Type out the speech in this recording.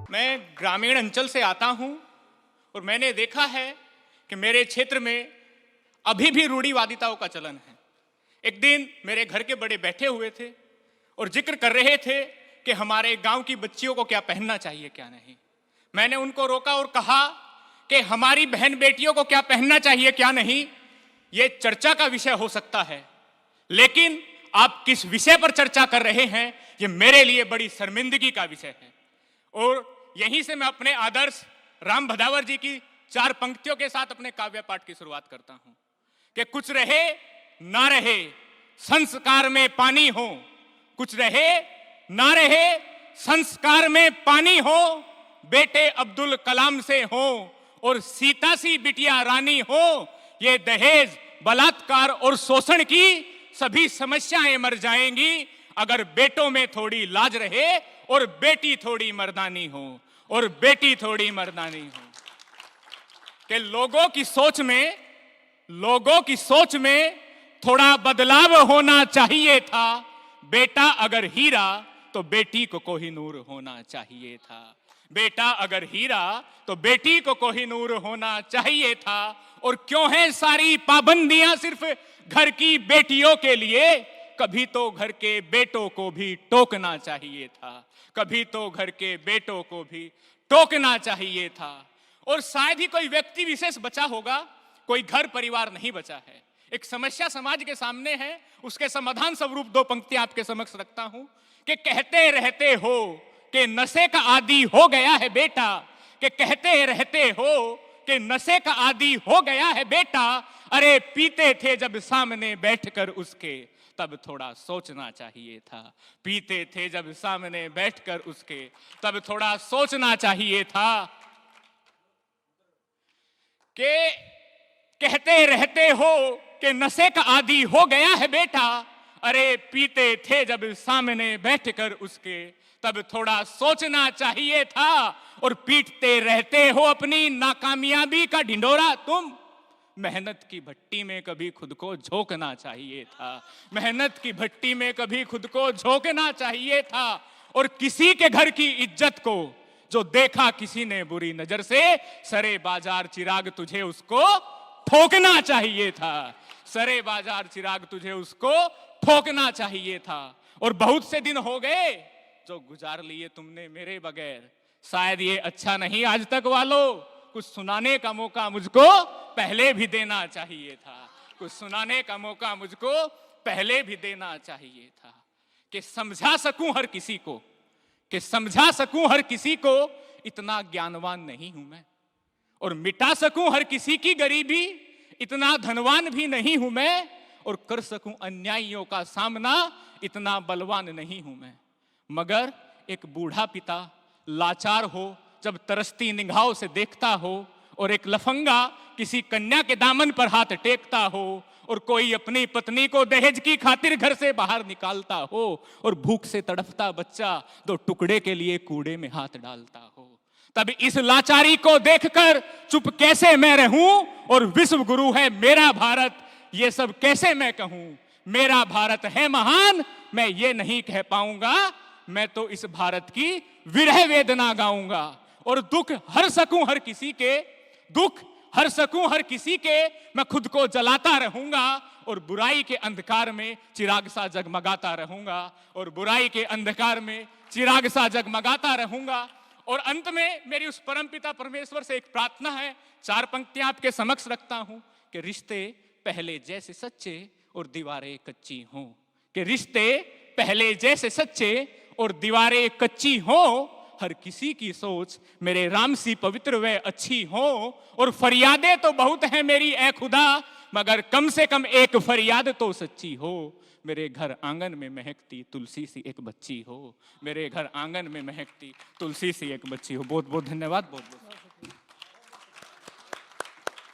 मैं ग्रामीण अंचल से आता हूं और मैंने देखा है कि मेरे क्षेत्र में अभी भी रूढ़िवादिताओं का चलन है। एक दिन मेरे घर के बड़े बैठे हुए थे और जिक्र कर रहे थे कि हमारे गांव की बच्चियों को क्या पहनना चाहिए क्या नहीं। मैंने उनको रोका और कहा कि हमारी बहन बेटियों को क्या पहनना चाहिए क्या नहीं ये चर्चा का विषय हो सकता है, लेकिन आप किस विषय पर चर्चा कर रहे हैं ये मेरे लिए बड़ी शर्मिंदगी का विषय है। और यहीं से मैं अपने आदर्श राम भदावर जी की 4 पंक्तियों के साथ अपने काव्य पाठ की शुरुआत करता हूं कि कुछ रहे ना रहे संस्कार में पानी हो, कुछ रहे ना रहे संस्कार में पानी हो, बेटे अब्दुल कलाम से हो और सीता सी बिटिया रानी हो, ये दहेज बलात्कार और शोषण की सभी समस्याएं मर जाएंगी अगर बेटों में थोड़ी लाज रहे और बेटी थोड़ी मर्दानी हो, और बेटी थोड़ी मर्दानी हो। कि लोगों की सोच में थोड़ा बदलाव होना चाहिए था। बेटा अगर हीरा तो बेटी को कोहिनूर होना चाहिए था। बेटा अगर हीरा तो बेटी को कोहिनूर होना चाहिए था। और क्यों है सारी पाबंदियां सिर्फ घर की बेटियों के लिए? कभी तो घर के बेटों को भी टोकना चाहिए था, कभी तो घर के बेटों को भी टोकना चाहिए था। और शायद ही कोई व्यक्ति विशेष बचा होगा, कोई घर परिवार नहीं बचा है। एक समस्या समाज के सामने है, उसके समाधान स्वरूप 2 पंक्तियां आपके समक्ष रखता हूं कि कहते रहते हो कि नशे का आदी हो गया है बेटा, कि कहते रहते हो कि नशे का आदी हो गया है बेटा, अरे पीते थे जब सामने बैठकर उसके तब थोड़ा सोचना चाहिए था। पीते थे जब सामने बैठकर उसके तब थोड़ा सोचना चाहिए था। कि कहते रहते हो कि नशे का आदी हो गया है बेटा, अरे पीते थे जब सामने बैठकर उसके तब थोड़ा सोचना चाहिए था। और पीटते रहते हो अपनी नाकामयाबी का ढिंढोरा तुम, मेहनत की भट्टी में कभी खुद को झोंकना चाहिए था। मेहनत की भट्टी में कभी खुद को झोंकना चाहिए था। और किसी के घर की इज्जत को जो देखा किसी ने बुरी नजर से, सरे बाजार चिराग तुझे उसको ठोकना चाहिए था। सरे बाजार चिराग तुझे उसको ठोकना चाहिए था। और बहुत से दिन हो गए जो गुजार लिए तुमने मेरे बगैर, शायद ये अच्छा नहीं आज तक वालों, कुछ सुनाने का मौका मुझको पहले भी देना चाहिए था। कुछ सुनाने का मौका मुझको पहले भी देना चाहिए था। कि समझा सकूं हर किसी को, कि समझा सकूं हर किसी को, इतना ज्ञानवान नहीं हूं मैं। और मिटा सकूं हर किसी की गरीबी, इतना धनवान भी नहीं हूं मैं। और कर सकूं अन्यायियों का सामना, इतना बलवान नहीं हूं मैं। मगर एक बूढ़ा पिता लाचार हो जब तरसती निगाहों से देखता हो, और एक लफंगा किसी कन्या के दामन पर हाथ टेकता हो, और कोई अपनी पत्नी को दहेज की खातिर घर से बाहर निकालता हो, और भूख से तड़पता बच्चा 2 टुकड़े के लिए कूड़े में हाथ डालता हो, तब इस लाचारी को देखकर चुप कैसे मैं रहूं? और विश्व गुरु है मेरा भारत, ये सब कैसे मैं कहूं? मेरा भारत है महान, मैं ये नहीं कह पाऊंगा। मैं तो इस भारत की विरह वेदना गाऊंगा। और दुख हर सकूं हर किसी के, दुख हर सकूं हर किसी के, मैं खुद को जलाता रहूंगा। और बुराई के अंधकार में चिराग सा जगमगाता रहूंगा। और बुराई के अंधकार में चिराग सा जगमगाता रहूंगा। और अंत में मेरी उस परमपिता परमेश्वर से एक प्रार्थना है, 4 पंक्तियां आपके समक्ष रखता हूं कि रिश्ते पहले जैसे सच्चे और दीवारें कच्ची हों। कि रिश्ते पहले जैसे सच्चे और दीवारें कच्ची हो, हर किसी की सोच मेरे राम सी पवित्र व अच्छी हो। और फरियादें तो बहुत हैं मेरी ए खुदा, मगर कम से कम एक फरियाद तो सच्ची हो। मेरे घर आंगन में महकती तुलसी सी एक बच्ची हो। मेरे घर आंगन में महकती तुलसी सी एक बच्ची हो। बहुत बहुत धन्यवाद। बहुत बहुत